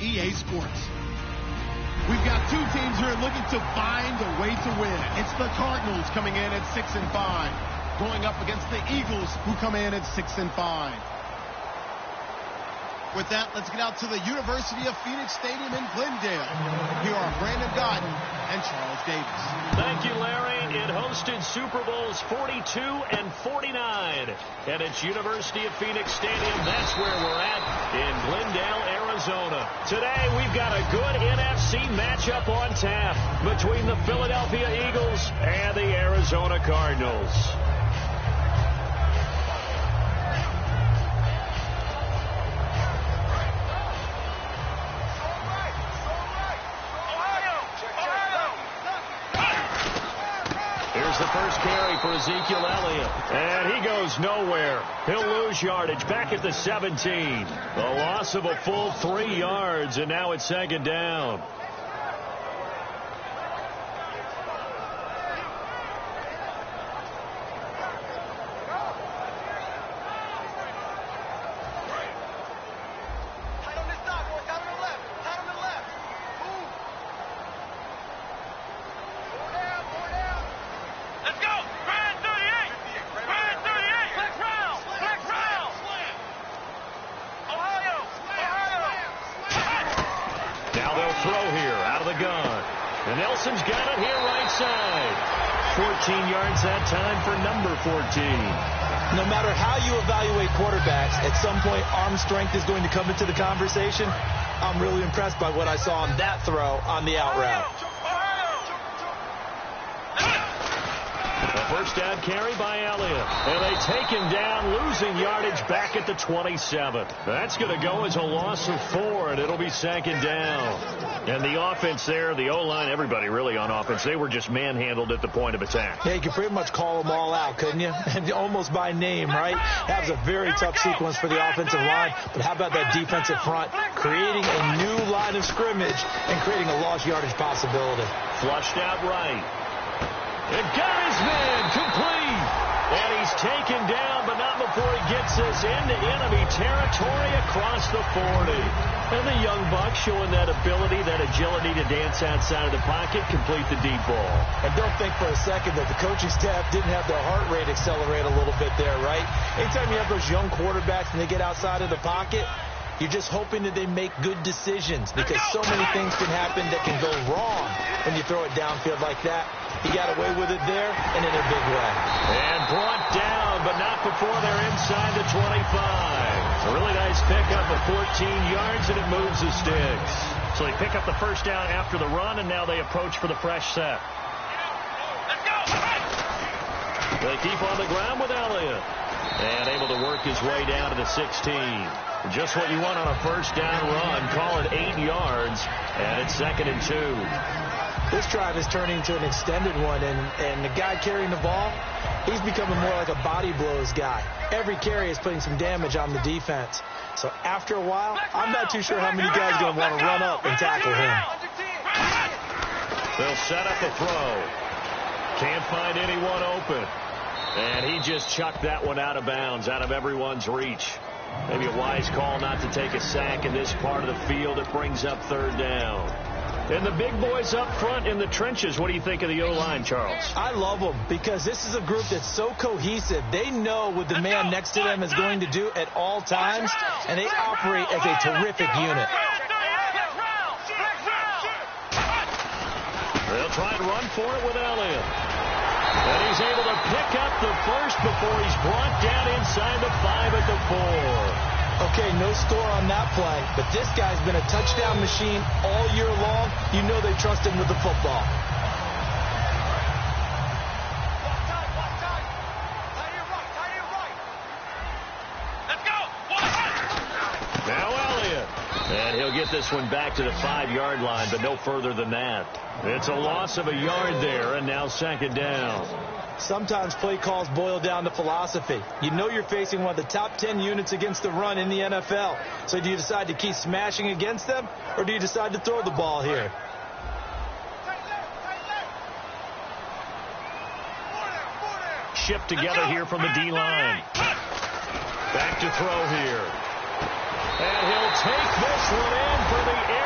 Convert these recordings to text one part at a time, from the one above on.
EA Sports. We've got two teams here looking to find a way to win. It's the Cardinals coming in at 6-5, going up against the Eagles, who come in at 6-5. With that, let's get out to the University of Phoenix Stadium in Glendale. Here are Brandon Gaudin and Charles Davis. Thank you, Larry. It hosted Super Bowls 42 and 49. And it's University of Phoenix Stadium. That's where we're at in Glendale, Arizona. Today, we've got a good NFC matchup on tap between the Philadelphia Eagles and the Arizona Cardinals. The first carry for Ezekiel Elliott. And he goes nowhere. He'll lose yardage back at the 17. A loss of a full 3 yards, and now it's second down. Throw here out of the gun. And Nelson's got it here right side. 14 yards that time for number 14. No matter how you evaluate quarterbacks, at some point arm strength is going to come into the conversation. I'm really impressed by what I saw on that throw on the out route. A first down carry by Elliott. And they take him down, losing yardage back at the 27. That's going to go as a loss of 4, and it'll be second down. And the offense there, the O-line, everybody really on offense, they were just manhandled at the point of attack. Yeah, you could pretty much call them all out, couldn't you? And almost by name, right? That was a very tough sequence for the offensive line. But how about that defensive front? Creating a new line of scrimmage and creating a lost yardage possibility. Flushed out right. It got his man complete. And he's taken down, but not before he gets us into enemy territory across the 40. And the young buck showing that ability, that agility to dance outside of the pocket, complete the deep ball. And don't think for a second that the coaching staff didn't have their heart rate accelerate a little bit there, right? Anytime you have those young quarterbacks and they get outside of the pocket, you're just hoping that they make good decisions because so many things can happen that can go wrong when you throw it downfield like that. He got away with it there and in a big way. And brought down, but not before they're inside the 25. A really nice pickup of 14 yards, and it moves the sticks. So they pick up the first down after the run, and now they approach for the fresh set. Let's go! They keep on the ground with Elliott. And able to work his way down to the 16. Just what you want on a first down run. Call it 8 yards, and it's 2nd and 2. This drive is turning into an extended one, and the guy carrying the ball, he's becoming more like a body blows guy. Every carry is putting some damage on the defense. So after a while, I'm not too sure how many guys are going to want to run up and tackle him. They'll set up a throw. Can't find anyone open. And he just chucked that one out of bounds, out of everyone's reach. Maybe a wise call not to take a sack in this part of the field. It brings up 3rd down. And the big boys up front in the trenches, what do you think of the O-line, Charles? I love them because this is a group that's so cohesive. They know what the man next to them is going to do at all times, and they operate as a terrific unit. They'll try and run for it with Elliott. And he's able to pick up the first before he's brought down inside the 5 at the 4. Okay, no score on that play, but this guy's been a touchdown machine all year long. You know they trust him with the football. Let's go! Now Elliott. And he'll get this one back to the 5-yard line, but no further than that. It's a loss of a yard there, and now 2nd down. Sometimes play calls boil down to philosophy. You know you're facing one of the top 10 units against the run in the NFL. So do you decide to keep smashing against them, or do you decide to throw the ball here? Shipped together here from the D-line. Back to throw here. And he'll take this one in for the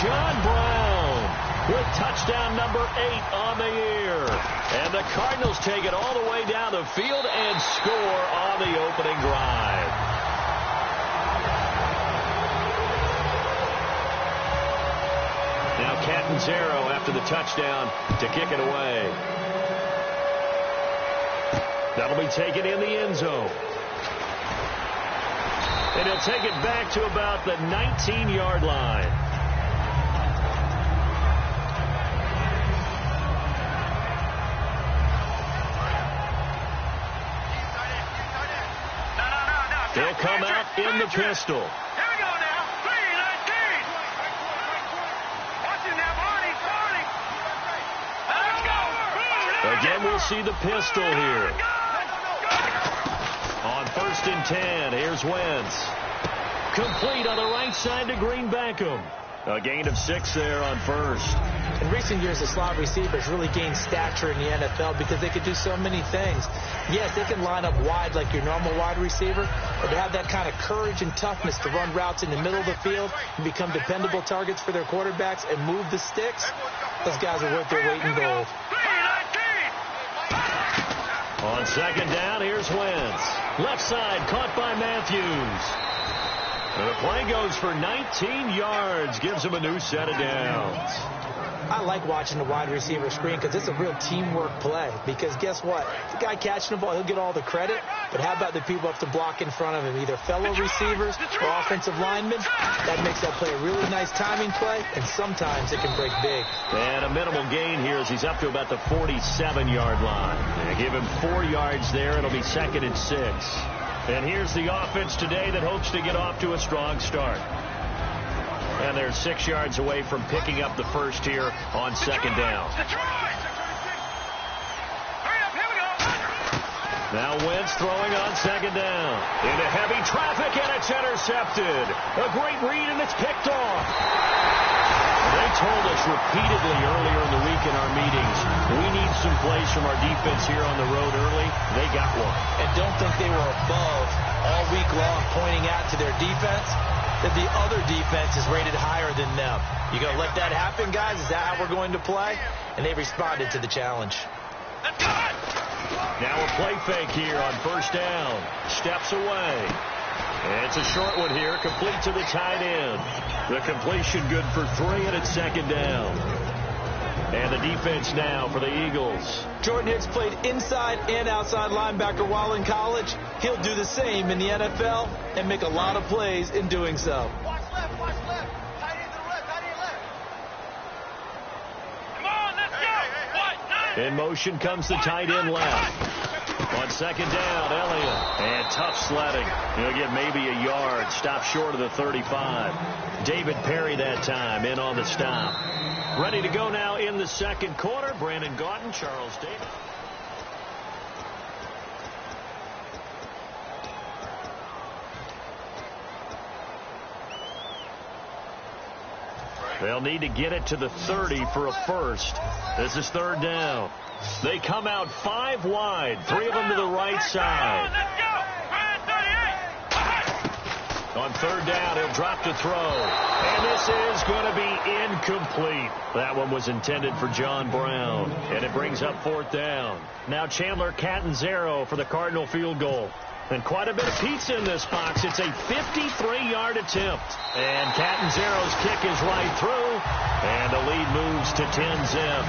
John Brown with touchdown number 8 on the year. And the Cardinals take it all the way down the field and score on the opening drive. Now Catanzaro after the touchdown to kick it away. That'll be taken in the end zone. And he'll take it back to about the 19-yard line. They'll come out in the pistol. Here we go now. 3-19. Watch it now, Barney. Let's go. Again, we'll see the pistol here. On 1st and 10, here's Wentz. Complete on the right side to Green Beckham. A gain of 6 there on 1st. In recent years, the slot receivers really gained stature in the NFL because they could do so many things. Yes, they can line up wide like your normal wide receiver, but to have that kind of courage and toughness to run routes in the middle of the field and become dependable targets for their quarterbacks and move the sticks, those guys are worth their weight in gold. On 2nd down, here's Wentz. Left side, caught by Matthews. And the play goes for 19 yards, gives him a new set of downs. I like watching the wide receiver screen because it's a real teamwork play. Because guess what? The guy catching the ball, he'll get all the credit. But how about the people up to block in front of him, either fellow receivers or offensive linemen? That makes that play a really nice timing play, and sometimes it can break big. And a minimal gain here as he's up to about the 47-yard line. They give him 4 yards there. It'll be 2nd and 6. And here's the offense today that hopes to get off to a strong start. And they're 6 yards away from picking up the first here on 2nd down. Now Wentz throwing on 2nd down. Into heavy traffic, and it's intercepted. A great read, and it's picked off. They told us repeatedly earlier in the week in our meetings, we need some plays from our defense here on the road early. They got one. And don't think they were above all week long pointing out to their defense that the other defense is rated higher than them. You going to let that happen, guys? Is that how we're going to play? And they responded to the challenge. Now a play fake here on 1st down. Steps away. And it's a short one here, complete to the tight end. The completion good for 3, and it's 2nd down. And the defense now for the Eagles. Jordan Hicks played inside and outside linebacker while in college. He'll do the same in the NFL and make a lot of plays in doing so. Watch left, watch left. Tight end to the left, tight end left. Come on, let's go. What? In motion comes the tight end left. On 2nd down, Elliott. And tough sledding. He'll get maybe a yard. Stop short of the 35. David Perry that time in on the stop. Ready to go now in the 2nd quarter. Brandon Gaudin, Charles Davis. They'll need to get it to the 30 for a first. This is 3rd down. They come out 5 wide, 3 of them to the right side. On 3rd down, he'll drop to throw. And this is going to be incomplete. That one was intended for John Brown. And it brings up 4th down. Now Chandler Catanzaro for the Cardinal field goal. And quite a bit of pizza in this box. It's a 53-yard attempt. And Catanzaro's kick is right through. And the lead moves to 10-zip.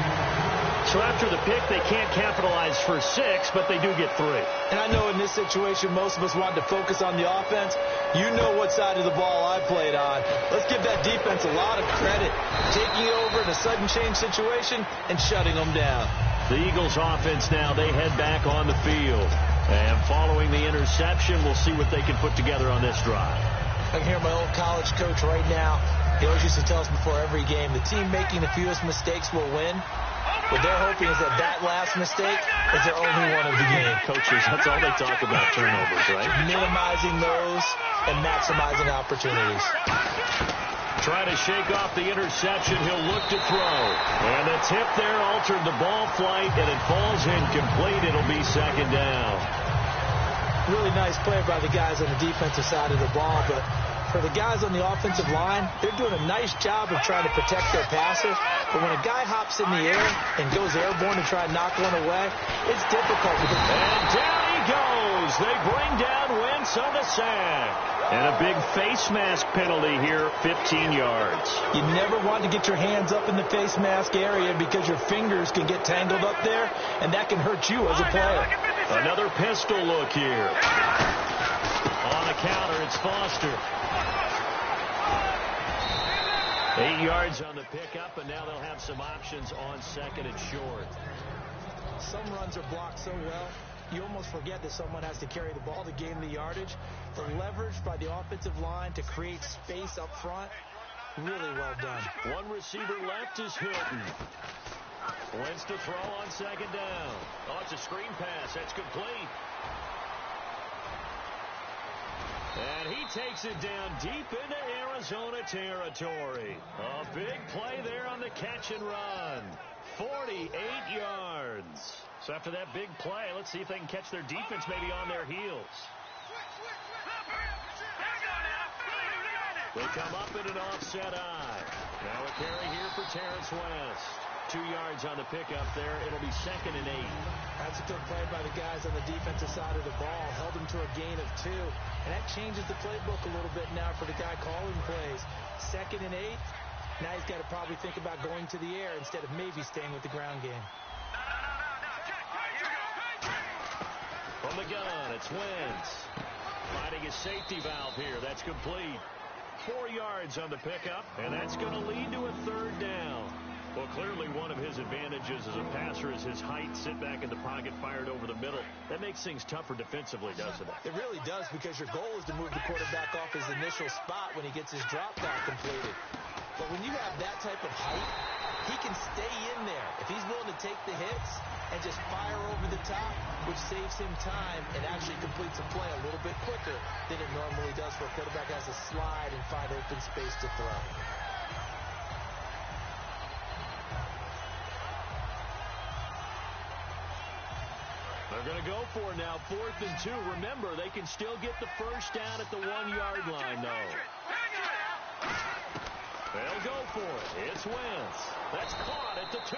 So after the pick, they can't capitalize for 6, but they do get 3. And I know in this situation, most of us wanted to focus on the offense. You know what side of the ball I played on. Let's give that defense a lot of credit. Taking over in a sudden change situation and shutting them down. The Eagles offense now, they head back on the field. And following the interception, we'll see what they can put together on this drive. I can hear my old college coach right now. He always used to tell us before every game, the team making the fewest mistakes will win. What they're hoping is that that last mistake is their only one of the game. Coaches, that's all they talk about, turnovers, right? Minimizing those and maximizing opportunities. Trying to shake off the interception. He'll look to throw. And the tip there altered the ball flight, and it falls incomplete. It'll be 2nd down. Really nice play by the guys on the defensive side of the ball, but For the guys on the offensive line, they're doing a nice job of trying to protect their passer. But when a guy hops in the air and goes airborne to try and knock one away, it's difficult. And down he goes. They bring down Wentz on the sack. And a big face mask penalty here, 15 yards. You never want to get your hands up in the face mask area because your fingers can get tangled up there, and that can hurt you as a player. Another pistol look here. On the counter, it's Foster. 8 yards on the pickup, and now they'll have some options on second and short. Some runs are blocked so well, you almost forget that someone has to carry the ball to gain the yardage. The leverage by the offensive line to create space up front, really well done. One receiver left is Hilton. Wentz to throw on second down. Oh, it's a screen pass. That's complete. And he takes it down deep into Arizona territory. A big play there on the catch and run. 48 yards. So after that big play, let's see if they can catch their defense maybe on their heels. They come up in an offset eye. Now a carry here for Terrence West. 2 yards on the pickup there. It'll be second and 8. That's a good play by the guys on the defensive side of the ball. Held them to a gain of 2. And that changes the playbook a little bit now for the guy calling plays. Second and 8. Now he's got to probably think about going to the air instead of maybe staying with the ground game. From the gun, it's Wentz. Finding his safety valve here. That's complete. 4 yards on the pickup, and that's going to lead to a third down. Well, clearly one of his advantages as a passer is his height. Sit back in the pocket, fired over the middle. That makes things tougher defensively, doesn't it? It really does, because your goal is to move the quarterback off his initial spot when he gets his drop back completed. But when you have that type of height, he can stay in there. If he's willing to take the hits and just fire over the top, which saves him time and actually completes a play a little bit quicker than it normally does where a quarterback has to slide and find open space to throw. They're going to go for it now, 4th and 2. Remember, they can still get the first down at the 1-yard line, though. They'll go for it. It's Wentz. That's caught at the 2.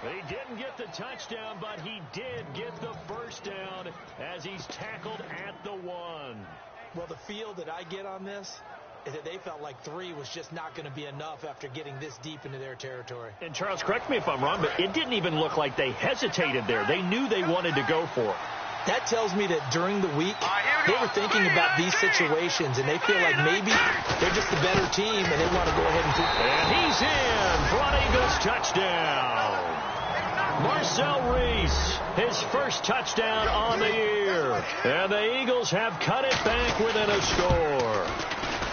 He didn't get the touchdown, but he did get the first down as he's tackled at the 1. Well, the feel that I get on this is that they felt like 3 was just not going to be enough after getting this deep into their territory. And, Charles, correct me if I'm wrong, but it didn't even look like they hesitated there. They knew they wanted to go for it. That tells me that during the week, they were thinking about these situations, and they feel like maybe they're just the better team, and they want to go ahead and... And he's in for an Eagles touchdown. Marcel Reese, his first touchdown on the year. And the Eagles have cut it back within a score.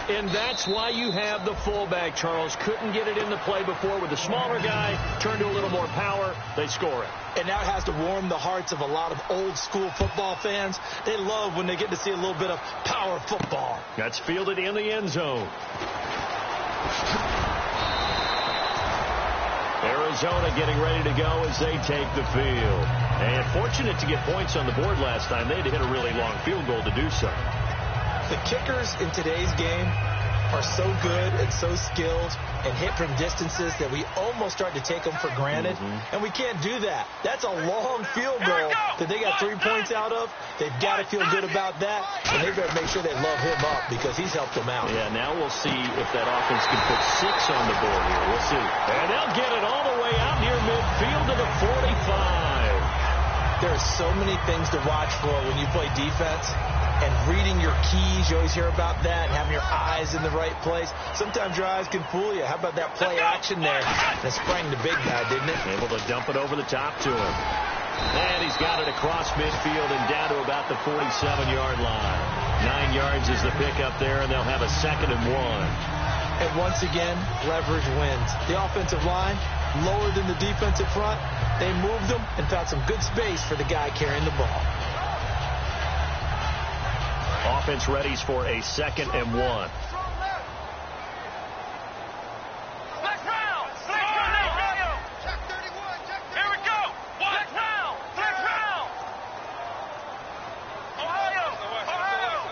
And that's why you have the fullback, Charles. Couldn't get it in the play before with the smaller guy. Turned to a little more power. They score it. And now it has to warm the hearts of a lot of old-school football fans. They love when they get to see a little bit of power football. That's fielded in the end zone. Arizona getting ready to go as they take the field. And fortunate to get points on the board last time. They had to hit a really long field goal to do so. The kickers in today's game are so good and so skilled and hit from distances that we almost start to take them for granted. And we can't do that. That's a long field goal that they got 3 points out of. They've got to feel good about that, and they better make sure they love him up because he's helped them out. Yeah, now we'll see if that offense can put 6 on the board here. We'll see. And they'll get it all the way out near midfield to the 45. There are so many things to watch for when you play defense. And reading your keys, you always hear about that, and having your eyes in the right place. Sometimes your eyes can fool you. How about that play action there? That sprang the big guy, didn't it? Able to dump it over the top to him. And he's got it across midfield and down to about the 47-yard line. 9 yards is the pickup there, and they'll have a 2nd and 1. And once again, leverage wins. The offensive line, lower than the defensive front. They moved them and found some good space for the guy carrying the ball. Offense readies for a 2nd and 1. Let's round! Ohio! Check 31, check 31. Here we go! Let's round! Let's round! Ohio! Ohio!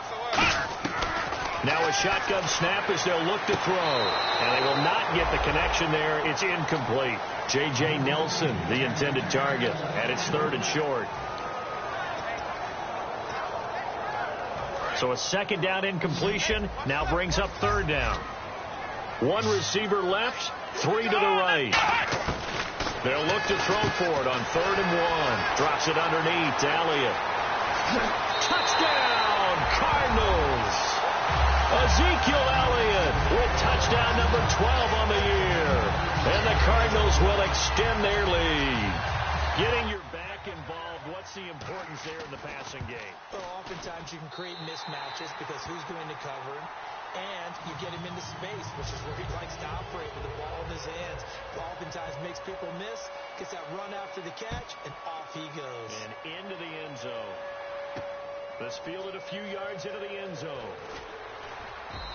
Now a shotgun snap as they'll look to throw. And they will not get the connection there. It's incomplete. J.J. Nelson, the intended target. And it's 3rd and short. So a 2nd down incompletion now brings up 3rd down. 1 receiver left, 3 to the right. They'll look to throw for it on 3rd and 1. Drops it underneath to Elliott. Touchdown, Cardinals. Ezekiel Elliott with touchdown number 12 on the year. And the Cardinals will extend their lead. Getting your back involved, what's the importance there in the passing game? Well, oftentimes you can create mismatches because who's doing the covering, and you get him into space, which is where he likes to operate with the ball in his hands. Oftentimes makes people miss, gets that run after the catch, and off he goes. And into the end zone. This fielded a few yards into the end zone.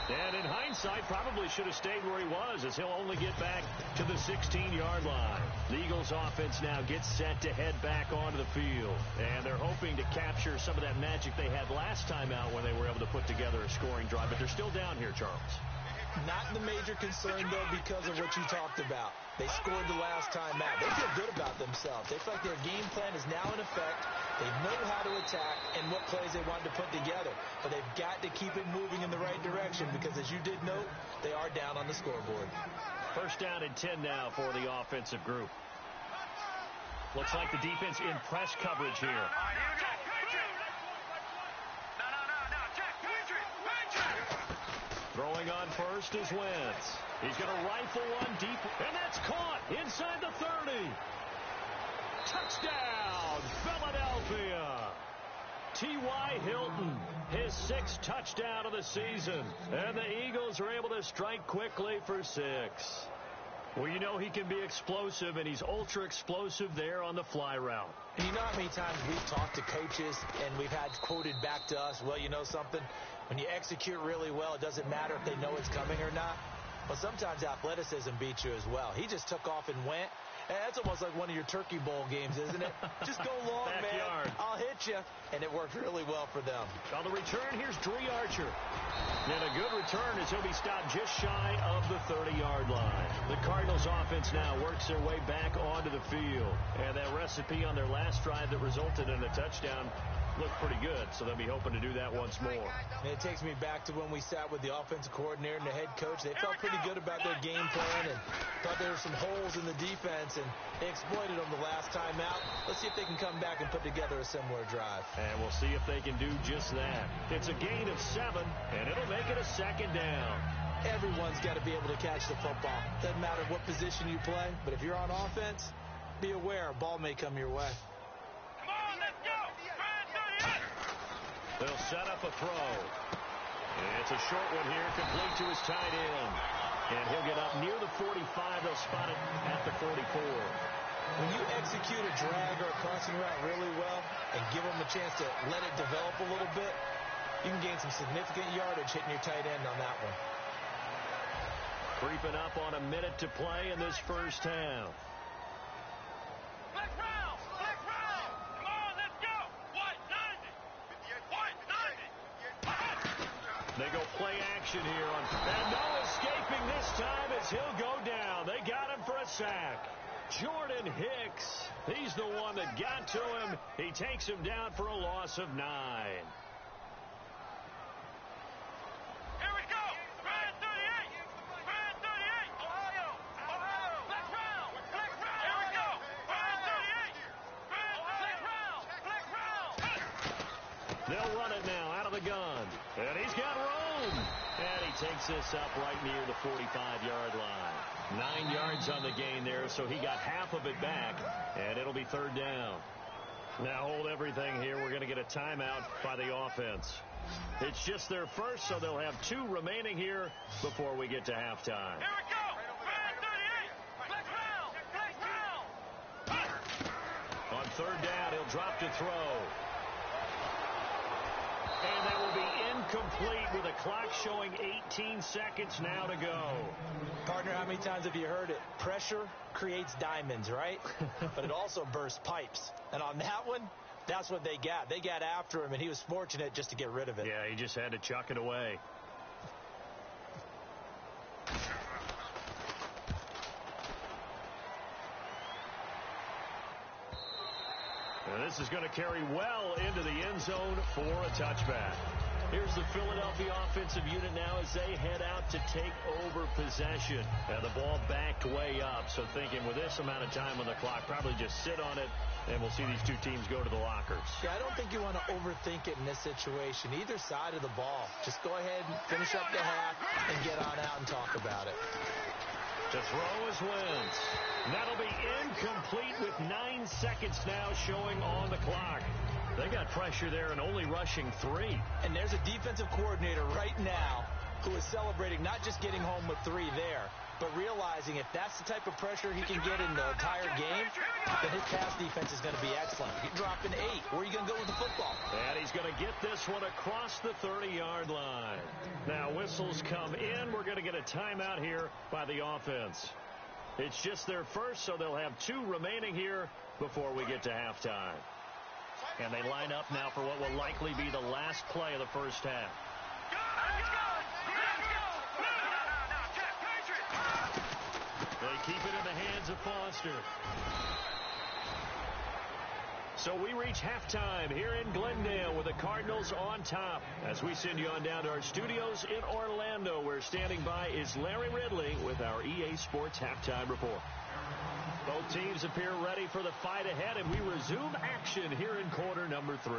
And in hindsight, probably should have stayed where he was, as he'll only get back to the 16-yard line. The Eagles offense now gets set to head back onto the field. And they're hoping to capture some of that magic they had last time out when they were able to put together a scoring drive. But they're still down here, Charles. Not the major concern, though, because of what you talked about. They scored the last time out. They feel good about themselves. They feel like their game plan is now in effect. They know how to attack and what plays they want to put together. But they've got to keep it moving in the right direction because, as you did note, they are down on the scoreboard. 1st down and 10 now for the offensive group. Looks like the defense in press coverage here. Throwing on first is Wentz. He's going to rifle one deep, and that's caught inside the 30. Touchdown, Philadelphia. T.Y. Hilton, his 6th touchdown of the season. And the Eagles are able to strike quickly for 6. Well, you know he can be explosive, and he's ultra-explosive there on the fly route. And you know how many times we've talked to coaches, and we've had quoted back to us, well, you know something? When you execute really well, it doesn't matter if they know it's coming or not. Well, sometimes athleticism beats you as well. He just took off and went. And that's almost like one of your Turkey Bowl games, isn't it? Just go long, Backyard. man. I'll hit you. And it worked really well for them. On the return, here's Dre Archer. And a good return as he'll be stopped just shy of the 30-yard line. The Cardinals offense now works their way back onto the field. And that recipe on their last drive that resulted in a touchdown looked pretty good, so they'll be hoping to do that once more. And it takes me back to when we sat with the offensive coordinator and the head coach. They felt pretty good about their game plan and thought there were some holes in the defense, and they exploited them the last time out. Let's see if they can come back and put together a similar drive. And we'll see if they can do just that. It's a gain of 7, and it'll make it a 2nd down. Everyone's got to be able to catch the football. Doesn't matter what position you play, but if you're on offense, be aware a ball may come your way. Come on, let's go! They'll set up a throw. It's a short one here, complete to his tight end. And he'll get up near the 45. They'll spot it at the 44. When you execute a drag or a crossing route really well and give them a chance to let it develop a little bit, you can gain some significant yardage hitting your tight end on that one. Creeping up on a minute to play in this first half. They go play action here on, and no escaping this time as he'll go down. They got him for a sack. Jordan Hicks, he's the one that got to him. He takes him down for a loss of 9. Here we go. Brand 38. Brand 38. Ohio. Black round. Black round. Here we go. Brand 38. Black round. Black round. They'll run it now out of the gun. And he's got room. And he takes this up right near the 45-yard line. 9 yards on the gain there, so he got half of it back. And it'll be 3rd down. Now hold everything here. We're going to get a timeout by the offense. It's just their first, so they'll have 2 remaining here before we get to halftime. Here we go. Brand 38. Black round. Black round. On 3rd down, he'll drop to throw. And that will be incomplete with a clock showing 18 seconds now to go. Partner, how many times have you heard it? Pressure creates diamonds, right? But it also bursts pipes. And on that one, that's what they got. They got after him, and he was fortunate just to get rid of it. Yeah, he just had to chuck it away. This is going to carry well into the end zone for a touchback. Here's the Philadelphia offensive unit now as they head out to take over possession. And the ball backed way up, so thinking with this amount of time on the clock, probably just sit on it, and we'll see these two teams go to the lockers. Yeah, I don't think you want to overthink it in this situation. Either side of the ball. Just go ahead and finish up the half and get on out and talk about it. To throw is Wentz. That'll be incomplete with 9 seconds now showing on the clock. They got pressure there and only rushing 3. And there's a defensive coordinator right now who is celebrating not just getting home with 3 there, but realizing if that's the type of pressure he can get in the entire game, then his pass defense is going to be excellent. You're dropping 8. Where are you going to go with the football? And he's going to get this one across the 30-yard line. Now whistles come in. We're going to get a timeout here by the offense. It's just their first, so they'll have 2 remaining here before we get to halftime. And they line up now for what will likely be the last play of the first half. They keep it in the hands of Foster. So we reach halftime here in Glendale with the Cardinals on top. As we send you on down to our studios in Orlando, where standing by is Larry Ridley with our EA Sports Halftime Report. Both teams appear ready for the fight ahead, and we resume action here in quarter number 3.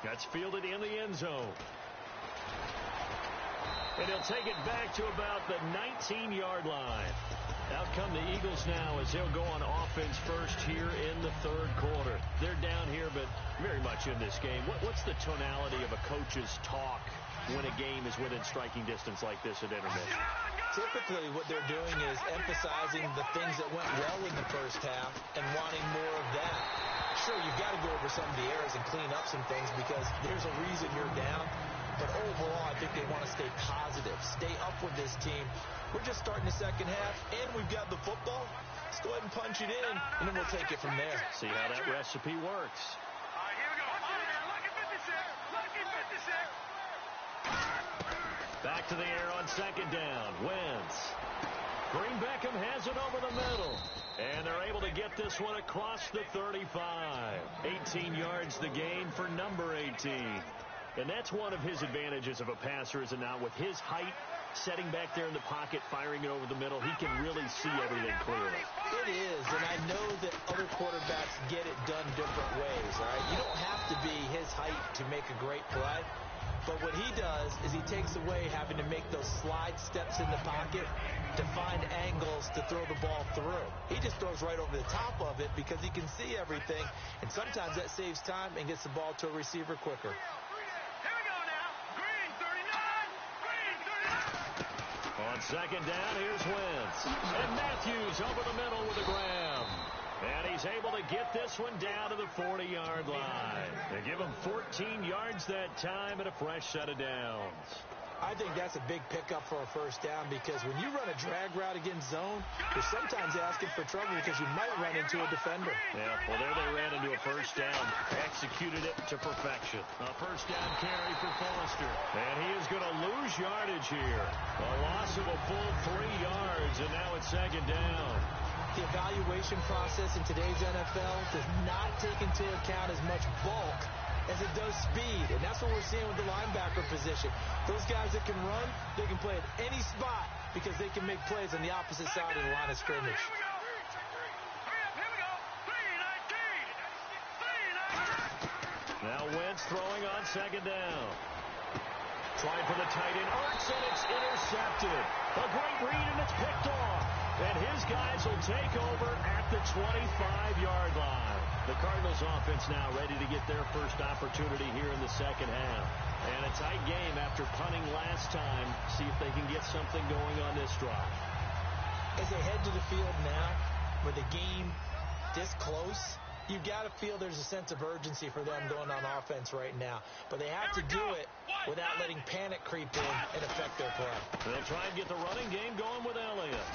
That's fielded in the end zone. And he'll take it back to about the 19-yard line. Out come the Eagles now as they'll go on offense first here in the third quarter. They're down here, but very much in this game. What's the tonality of a coach's talk when a game is within striking distance like this at intermission? Typically, what they're doing is emphasizing the things that went well in the first half and wanting more of that. Sure, you've got to go over some of the errors and clean up some things because there's a reason you're down. But overall, I think they want to stay positive, stay up with this team. We're just starting the second half, and we've got the football. Let's go ahead and punch it in, and then we'll take it from there. See how that recipe works. All right, here we go. Lucky 56. Lucky 56. Back to the air on second down. Wentz. Green Beckham has it over the middle. And they're able to get this one across the 35. 18 yards the gain for number 18. And that's one of his advantages of a passer, is it not? With his height, setting back there in the pocket, firing it over the middle, he can really see everything clearly. It is, and I know that other quarterbacks get it done different ways, all right? You don't have to be his height to make a great play. But what he does is he takes away having to make those slide steps in the pocket to find angles to throw the ball through. He just throws right over the top of it because he can see everything, and sometimes that saves time and gets the ball to a receiver quicker. On second down, here's Wentz. And Matthews over the middle with a grab. And he's able to get this one down to the 40-yard line. They give him 14 yards that time and a fresh set of downs. I think that's a big pickup for a first down because when you run a drag route against zone, you're sometimes asking for trouble because you might run into a defender. Yeah, well, there they ran into a first down. Executed it to perfection. A first down carry for Foster. And he is going to lose yardage here. A loss of a full 3 yards, and now it's second down. The evaluation process in today's NFL does not take into account as much bulk as it does speed, and that's what we're seeing with the linebacker position. Those guys that can run, they can play at any spot because they can make plays on the opposite side of the line of scrimmage. Here we go. 3-19. Now Wentz throwing on second down. Trying for the tight end, Ertz, and it's intercepted. A great read, and it's picked off. And his guys will take over at the 25-yard line. The Cardinals offense now ready to get their first opportunity here in the second half. And a tight game after punting last time. See if they can get something going on this drive. As they head to the field now, with the game this close, you've got to feel there's a sense of urgency for them going on offense right now. But they have to do it without letting panic creep in and affect their play. They'll try and get the running game going with Elliott.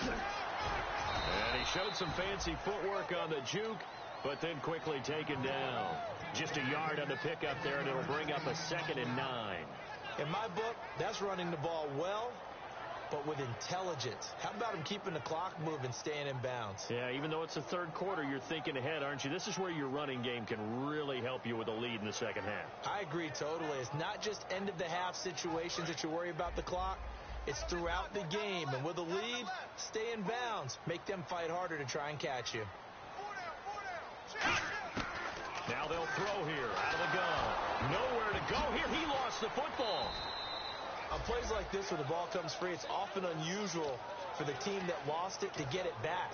And he showed some fancy footwork on the juke, but then quickly taken down. Just a yard on the pickup there, and it'll bring up a 2nd and 9. In my book, that's running the ball well but with intelligence. How about him keeping the clock moving, staying in bounds? Yeah, even though it's the third quarter, you're thinking ahead, aren't you? This is where your running game can really help you with a lead in the second half. I agree totally. It's not just end-of-the-half situations that you worry about the clock. It's throughout the game. And with a lead, stay in bounds. Make them fight harder to try and catch you. Now they'll throw here out of the gun. Nowhere to go here. He lost the football. On plays like this where the ball comes free, it's often unusual for the team that lost it to get it back.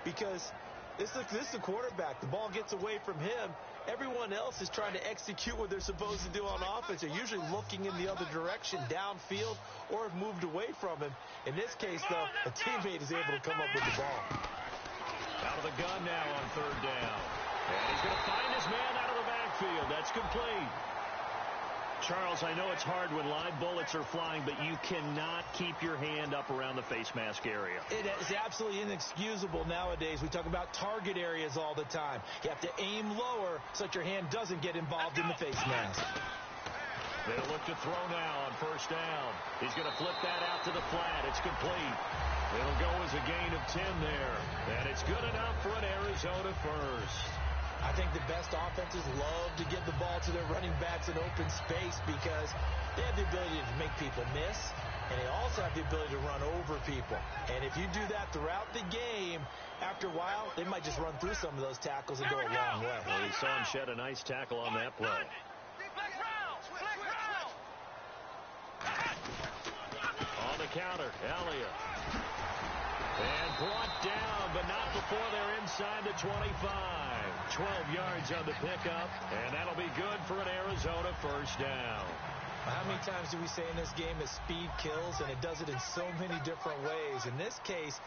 Because this is the quarterback. The ball gets away from him. Everyone else is trying to execute what they're supposed to do on offense. They're usually looking in the other direction, downfield, or have moved away from him. In this case, though, a teammate is able to come up with the ball. Out of the gun now on third down. And he's going to find his man out of the backfield. That's complete. Charles, I know it's hard when live bullets are flying, but you cannot keep your hand up around the face mask area. It is absolutely inexcusable nowadays. We talk about target areas all the time. You have to aim lower so that your hand doesn't get involved in the face mask. They'll look to throw now on first down. He's going to flip that out to the flat. It's complete. It'll go as a gain of 10 there. And it's good enough for an Arizona first. I think the best offenses love to give the ball to their running backs in open space because they have the ability to make people miss, and they also have the ability to run over people. And if you do that throughout the game, after a while, they might just run through some of those tackles and go a long way. Well, we saw him shed a nice tackle on that play. On the counter, Elliott. And brought down, but not before they're inside the 25. 12 yards on the pickup, and that'll be good for an Arizona first down. How many times do we say in this game that speed kills, and it does it in so many different ways? In this case,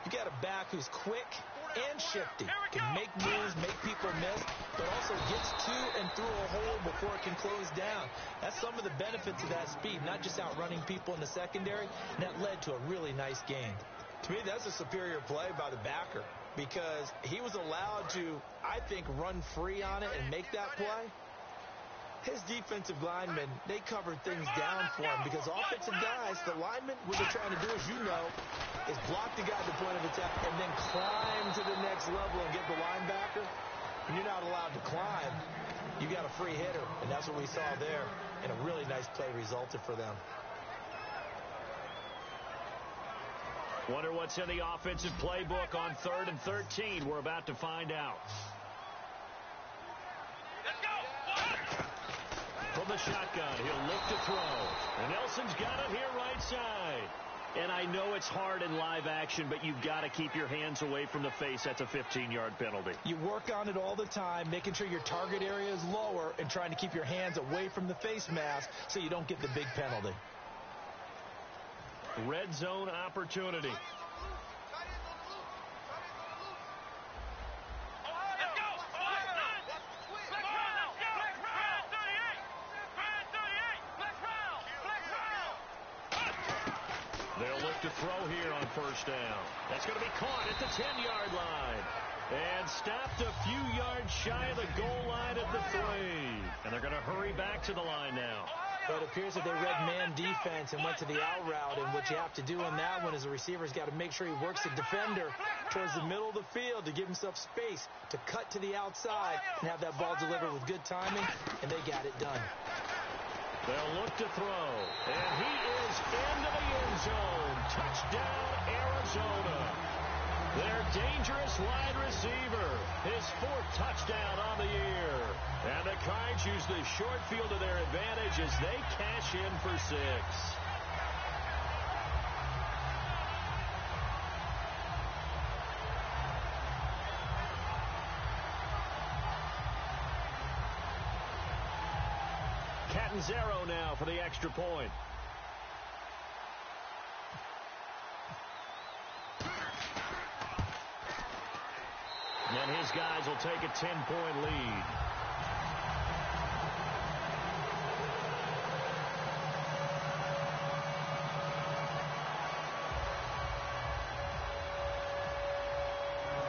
you got a back who's quick and shifty, can make moves, make people miss, but also gets to and through a hole before it can close down. That's some of the benefits of that speed, not just outrunning people in the secondary, and that led to a really nice gain. To me, that's a superior play by the backer because he was allowed to, I think, run free on it and make that play. His defensive linemen, they covered things down for him because offensive guys, the linemen, what they're trying to do, as you know, is block the guy at the point of attack and then climb to the next level and get the linebacker. When you're not allowed to climb, you got a free hitter, and that's what we saw there, and a really nice play resulted for them. Wonder what's in the offensive playbook on 3rd and 13. We're about to find out. Let's go. From the shotgun, he'll look to throw. And Nelson's got it here right side. And I know it's hard in live action, but you've got to keep your hands away from the face. That's a 15-yard penalty. You work on it all the time, making sure your target area is lower and trying to keep your hands away from the face mask so you don't get the big penalty. Red zone opportunity. Let's go. Black round. 38. Black round. They'll look to throw here on first down. That's going to be caught at the 10-yard line. And stopped a few yards shy of the goal line at the 3. And they're going to hurry back to the line now. But it appears that they read man defense and went to the out route. And what you have to do in that one is a receiver's got to make sure he works the defender towards the middle of the field to give himself space to cut to the outside and have that ball delivered with good timing, and they got it done. They'll look to throw. And he is into the end zone. Touchdown, Arizona. Their dangerous wide receiver, his 4th touchdown on the year. And the Cards use the short field to their advantage as they cash in for 6. Catanzaro now for the extra point. And his guys will take a 10-point lead.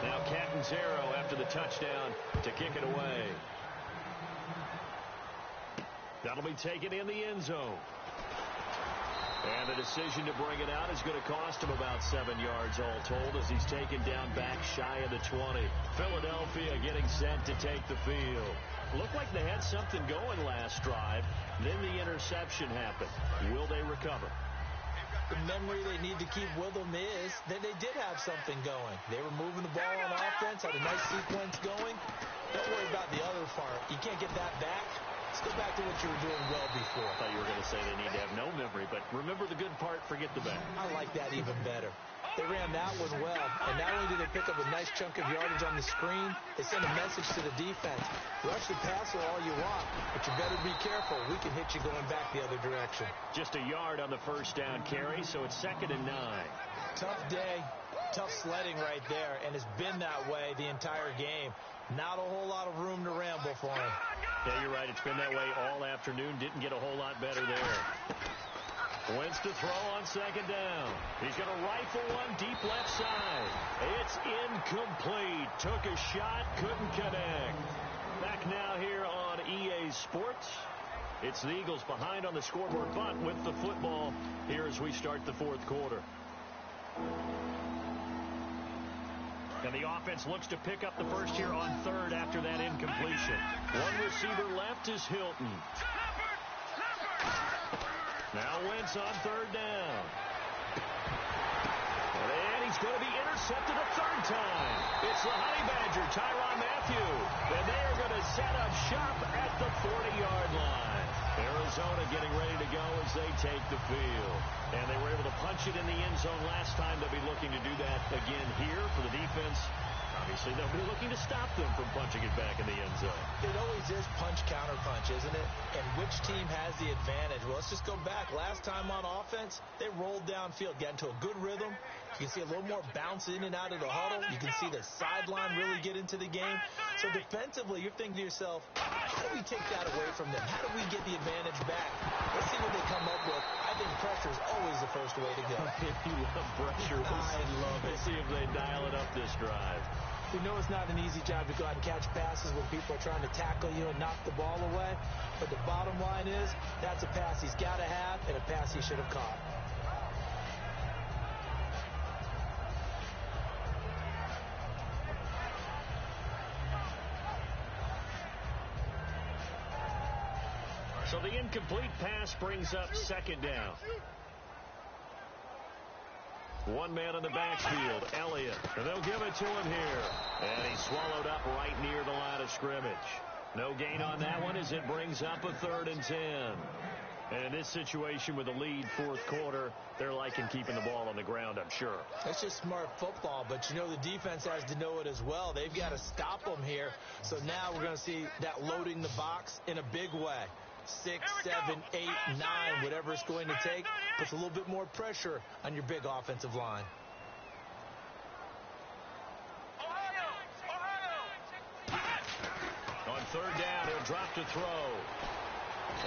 Now Catanzaro after the touchdown to kick it away. That'll be taken in the end zone. And the decision to bring it out is going to cost him about 7 yards all told as he's taken down back shy of the 20. Philadelphia getting set to take the field. Looked like they had something going last drive. Then the interception happened. Will they recover? The memory they need to keep with them is that they did have something going. They were moving the ball on offense, had a nice sequence going. Don't worry about the other part. You can't get that back. Let's go back to what you were doing well before. I thought you were going to say they need to have no memory, but remember the good part, forget the bad. I like that even better. They ran that one well, and not only did they pick up a nice chunk of yardage on the screen, they sent a message to the defense. Rush the passer all you want, but you better be careful. We can hit you going back the other direction. Just a yard on the first down carry, so it's 2nd and 9. Tough day, tough sledding right there, and it's been that way the entire game. Not a whole lot of room to ramble for him. Yeah, you're right. It's been that way all afternoon. Didn't get a whole lot better there. Wentz to throw on 2nd down. He's going to rifle one deep left side. It's incomplete. Took a shot, couldn't connect. Back now here on EA Sports. It's the Eagles behind on the scoreboard, but with the football here as we start the 4th quarter. And the offense looks to pick up the first here on 3rd after that incompletion. One receiver left is Hilton. Now Wentz on 3rd down. And he's going to be intercepted a 3rd time. It's the Honey Badger, Tyrann Mathieu. And they are going to set up shop at the 40-yard line. Arizona getting ready to go as they take the field. And they were able to punch it in the end zone last time. They'll be looking to do that again here for the defense. Obviously, they'll be looking to stop them from punching it back in the end zone. It always is punch-counter-punch, isn't it? And which team has the advantage? Well, let's just go back. Last time on offense, they rolled downfield, got into a good rhythm. You can see a little more bounce in and out of the huddle. You can see the sideline really get into the game. So defensively, you're thinking to yourself, how do we take that away from them? How do we get the advantage back? Let's see what they come up with. I think pressure is always the first way to go. You love pressure. I love it. Let's see if they dial it up this drive. We know it's not an easy job to go out and catch passes when people are trying to tackle you and knock the ball away. But the bottom line is, that's a pass he's got to have and a pass he should have caught. So the incomplete pass brings up 2nd down. One man in the backfield, Elliott, and they'll give it to him here. And he's swallowed up right near the line of scrimmage. No gain on that one as it brings up a 3rd and 10. And in this situation with a lead 4th quarter, they're liking keeping the ball on the ground, I'm sure. That's just smart football, but you know the defense has to know it as well. They've got to stop them here. So now we're going to see that loading the box in a big way. 6, 7, 8, 9, whatever it's going to take, puts a little bit more pressure on your big offensive line. On 3rd down, he'll drop to throw.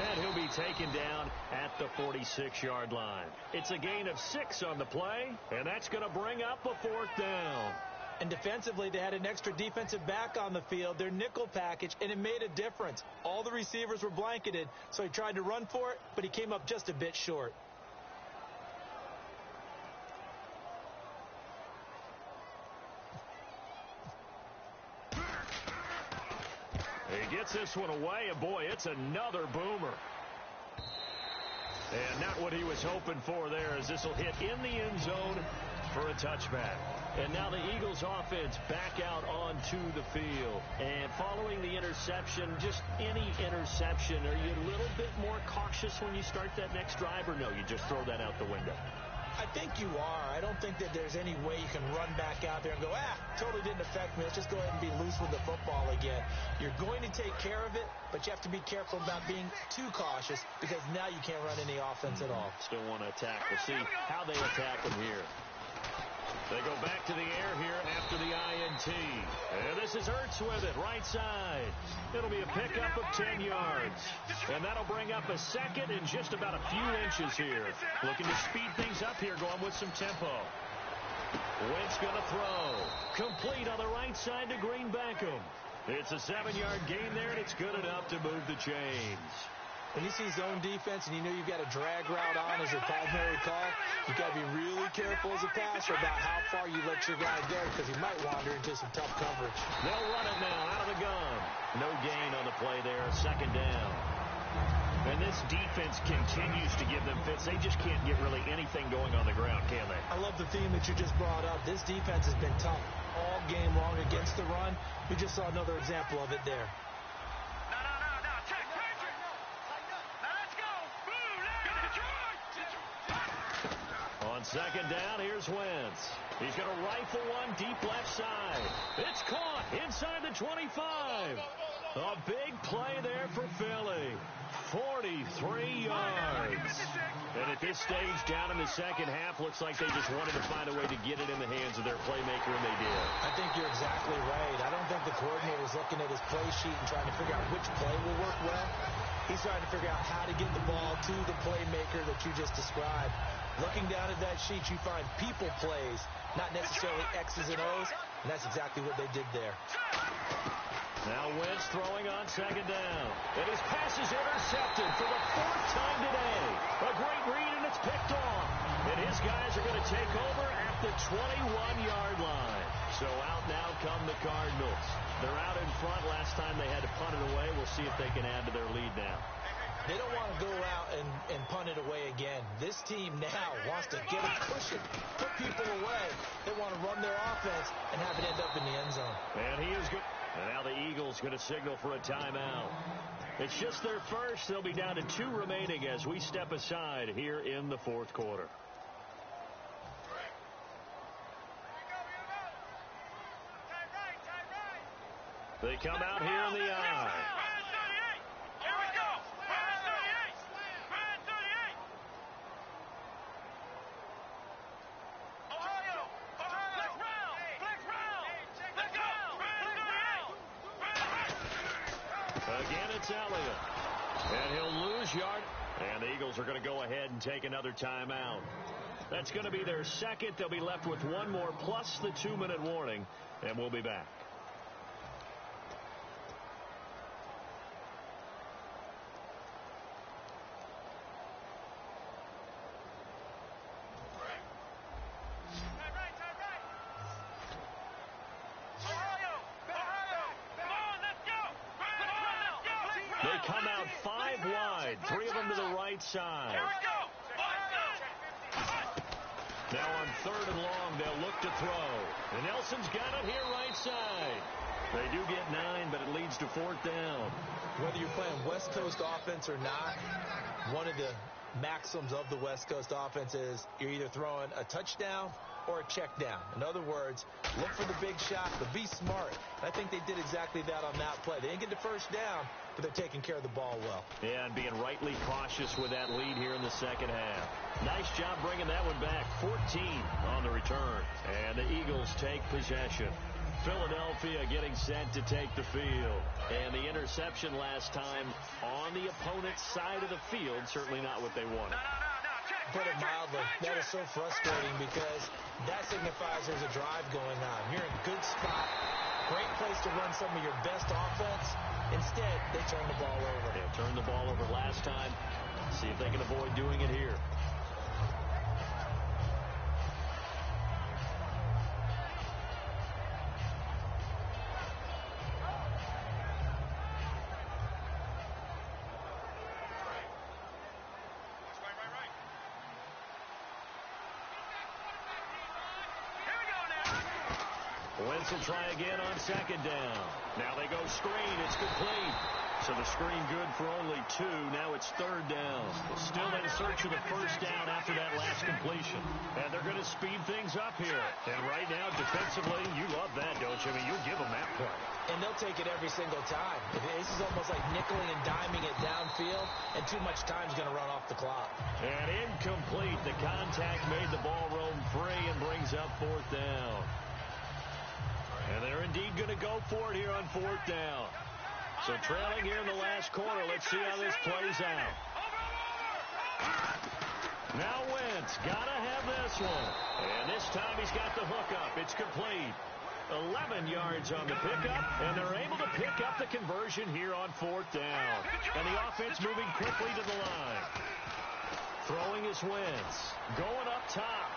And he'll be taken down at the 46-yard line. It's a gain of 6 on the play, and that's going to bring up a 4th down. And defensively, they had an extra defensive back on the field, their nickel package, and it made a difference. All the receivers were blanketed, so he tried to run for it, but he came up just a bit short. He gets this one away, and boy, it's another boomer. And not what he was hoping for there, as this will hit in the end zone for a touchback. And now the Eagles offense back out onto the field. And following the interception, just any interception, are you a little bit more cautious when you start that next drive, or no, you just throw that out the window? I think you are. I don't think that there's any way you can run back out there and go, totally didn't affect me. Let's just go ahead and be loose with the football again. You're going to take care of it, but you have to be careful about being too cautious because now you can't run any offense at all. Still want to attack. We'll see how they attack them here. They go back to the air here after the INT. And this is Ertz with it, right side. It'll be a pickup of 10 yards. And that'll bring up a 2nd and just about a few inches here. Looking to speed things up here, going with some tempo. Wentz going to throw. Complete on the right side to Green Beckham. It's a 7-yard gain there, and it's good enough to move the chains. When you see zone defense and you know you've got a drag route on as your primary call, you've got to be really careful as a passer about how far you let your guy go because he might wander into some tough coverage. They'll run it now out of the gun. No gain on the play there, second down. And this defense continues to give them fits. They just can't get really anything going on the ground, can they? I love the theme that you just brought up. This defense has been tough all game long against the run. We just saw another example of it there. No. Check. Now let's go. Boom. On second down, here's Wentz. He's going to rifle one deep left side. It's caught inside the 25. A big play there for Philly. 43 yards. And at this stage, down in the second half, looks like they just wanted to find a way to get it in the hands of their playmaker, and they did. I think you're exactly right. I don't think the coordinator is looking at his play sheet and trying to figure out which play will work well. He's trying to figure out how to get the ball to the playmaker that you just described. Looking down at that sheet, you find people plays, not necessarily X's and O's, and that's exactly what they did there. Now Wentz throwing on second down. And his pass is intercepted for the fourth time today. A great read, and it's picked off. And his guys are going to take over at the 21-yard line. So out now come the Cardinals. They're out in front. Last time they had to punt it away. We'll see if they can add to their lead now. They don't want to go out and punt it away again. This team now wants to get it, push it, put people away. They want to run their offense and have it end up in the end zone. And he is good. And now the Eagles going to signal for a timeout. It's just their first. They'll be down to 2 remaining as we step aside here in the fourth quarter. They come out here in the eye. Here we go. 38. Ohio. Flex round. Let's go. Again, it's Elliott. And he'll lose yard. And the Eagles are going to go ahead and take another timeout. That's going to be their second. They'll be left with one more plus the 2-minute warning. And we'll be back. Side. Now on third and long, they'll look to throw. And Nelson's got it here right side. They do get 9, but it leads to fourth down. Whether you're playing West Coast offense or not, one of the maxims of the West Coast offense is you're either throwing a touchdown or a check down. In other words, look for the big shot, but be smart. I think they did exactly that on that play. They didn't get the first down, but they're taking care of the ball well. Yeah, and being rightly cautious with that lead here in the second half. Nice job bringing that one back. 14 on the return. And the Eagles take possession. Philadelphia getting set to take the field. And the interception last time on the opponent's side of the field, certainly not what they wanted. Put it mildly, that is so frustrating because that signifies there's a drive going on. You're in a good spot, great place to run some of your best offense. Instead, they turn the ball over. They turned the ball over last time. See if they can avoid doing it here. Wentz will try again on second down. Now they go screen. It's complete. So the screen good for only 2. Now it's third down. Still in search of the first down after that last completion. And they're going to speed things up here. And right now, defensively, you love that, don't you? I mean, you'll give them that play. And they'll take it every single time. This is almost like nickeling and diming it downfield, and too much time's going to run off the clock. And incomplete. The contact made the ball roam free and brings up fourth down. And they're indeed going to go for it here on fourth down. So trailing here in the last quarter. Let's see how this plays out. Now Wentz got to have this one. And this time he's got the hook up. It's complete. 11 yards on the pickup, and they're able to pick up the conversion here on 4th down. And the offense moving quickly to the line. Throwing his Wentz. Going up top.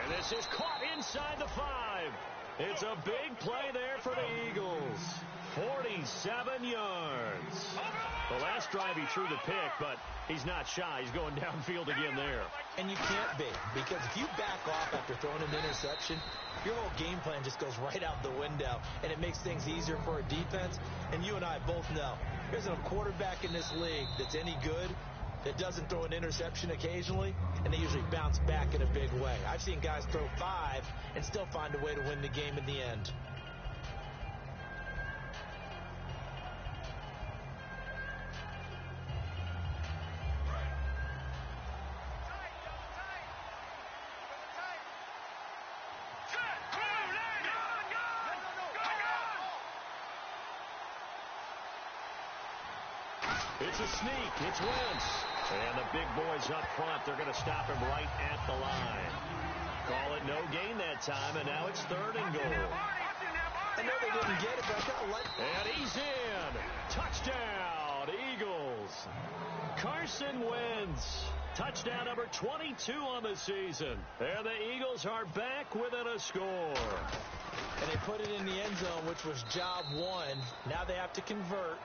And this is caught inside the 5. It's a big play there for the Eagles. 47 yards. The last drive he threw the pick, but he's not shy. He's going downfield again there. And you can't be, because if you back off after throwing an interception, your whole game plan just goes right out the window, and it makes things easier for a defense. And you and I both know there's a quarterback in this league that's any good that doesn't throw an interception occasionally, and they usually bounce back in a big way. I've seen guys throw 5 and still find a way to win the game in the end. It's a sneak. It's Wentz. And the big boys up front, they're going to stop him right at the line. Call it no gain that time, and now it's 3rd and goal. I know they didn't get it, but I kind of like it. And he's in. Touchdown, Eagles. Carson Wentz. Touchdown number 22 on the season. And the Eagles are back within a score. And they put it in the end zone, which was job 1. Now they have to convert.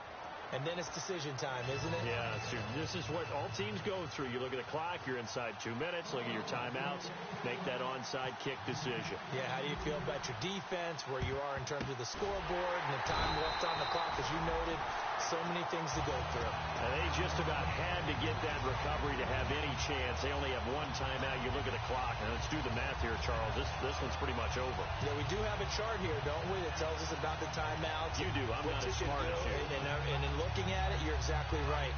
And then it's decision time, isn't it? Yeah, this is what all teams go through. You look at the clock, you're inside 2 minutes, look at your timeouts, make that onside kick decision. Yeah, how do you feel about your defense, where you are in terms of the scoreboard and the time left on the clock, as you noted? So many things to go through. And they just about had to get that recovery to have any chance. They only have 1 timeout. You look at the clock, and let's do the math here, Charles. This one's pretty much over. Yeah, we do have a chart here, don't we, that tells us about the timeouts. You do. I'm not as smart as you. And in looking at it, you're exactly right.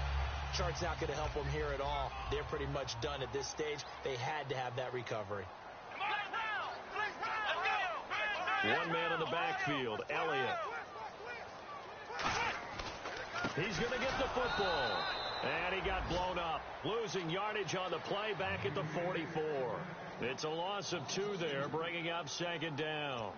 Chart's not going to help them here at all. They're pretty much done at this stage. They had to have that recovery. One man in the backfield, Elliott. He's going to get the football. And he got blown up. Losing yardage on the play back at the 44. It's a loss of 2 there, bringing up 2nd down.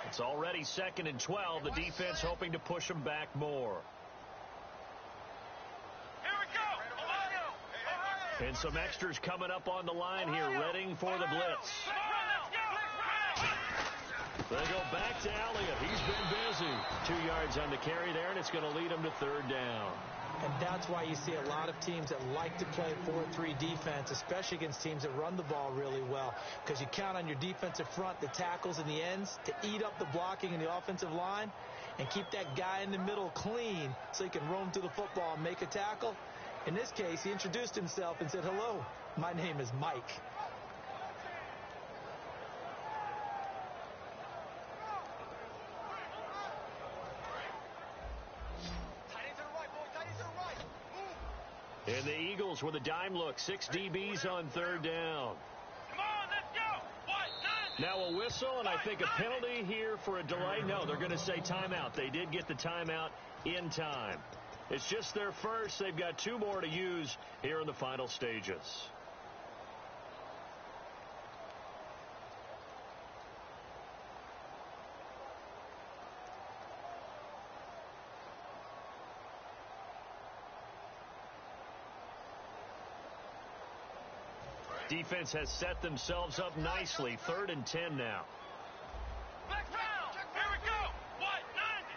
It's already 2nd and 12. The defense hoping to push them back more. Here we go. Ohio. And some extras coming up on the line here, readying for the blitz. They go back to Elliott. He's been busy. 2 yards on the carry there, and it's going to lead him to 3rd down. And that's why you see a lot of teams that like to play 4-3 defense, especially against teams that run the ball really well, because you count on your defensive front, the tackles and the ends, to eat up the blocking in the offensive line and keep that guy in the middle clean so he can roam through the football and make a tackle. In this case, he introduced himself and said, "Hello, my name is Mike." And the Eagles with a dime look. 6 DBs on 3rd down. Come on, let's go. Now a whistle, and I think a penalty here for a delay. No, they're going to say timeout. They did get the timeout in time. It's just their first. They've got 2 more to use here in the final stages. Defense has set themselves up nicely. 3rd and 10 now. Black round. Here we go. White 90.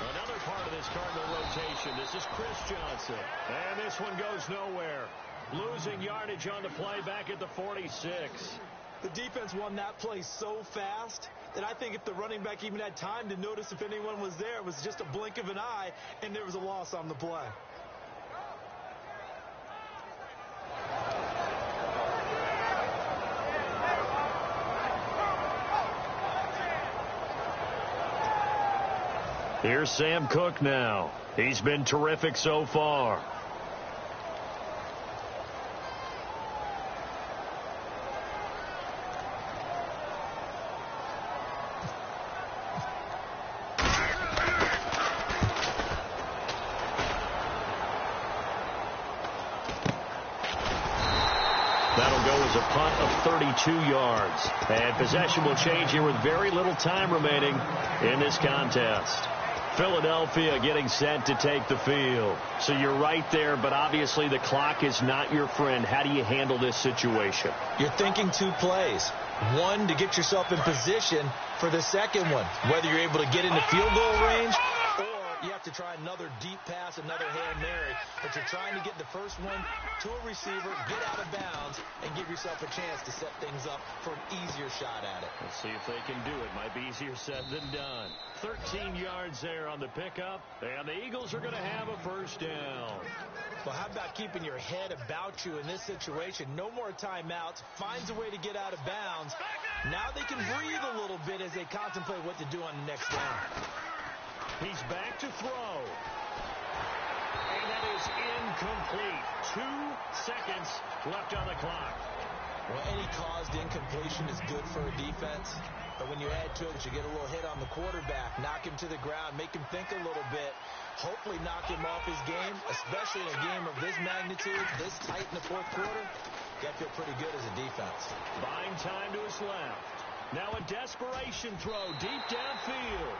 Another part of this Cardinal rotation. This is Chris Johnson. And this one goes nowhere. Losing yardage on the play back at the 46. The defense won that play so fast that I think if the running back even had time to notice if anyone was there, it was just a blink of an eye, and there was a loss on the play. Here's Sam Cook now. He's been terrific so far. a punt of 32 yards. And possession will change here with very little time remaining in this contest. Philadelphia getting set to take the field. So you're right there, but obviously the clock is not your friend. How do you handle this situation? You're thinking 2 plays. One, to get yourself in position for the second one, whether you're able to get into field goal range or you have to try another deep pass, another Hail Mary, but you're trying to get the first one to a receiver, get out of bounds, and give yourself a chance to set things up for an easier shot at it. Let's see if they can do it. Might be easier said than done. 13 yards there on the pickup, and the Eagles are going to have a first down. Well, how about keeping your head about you in this situation? No more timeouts. Finds a way to get out of bounds. Now they can breathe a little bit as they contemplate what to do on the next down. He's back to throw. And that is incomplete. 2 seconds left on the clock. Well, any caused incompletion is good for a defense. But when you add to it, you get a little hit on the quarterback, knock him to the ground, make him think a little bit, hopefully knock him off his game, especially in a game of this magnitude, this tight in the fourth quarter. You got to feel pretty good as a defense. Buying time to his left. Now a desperation throw deep downfield.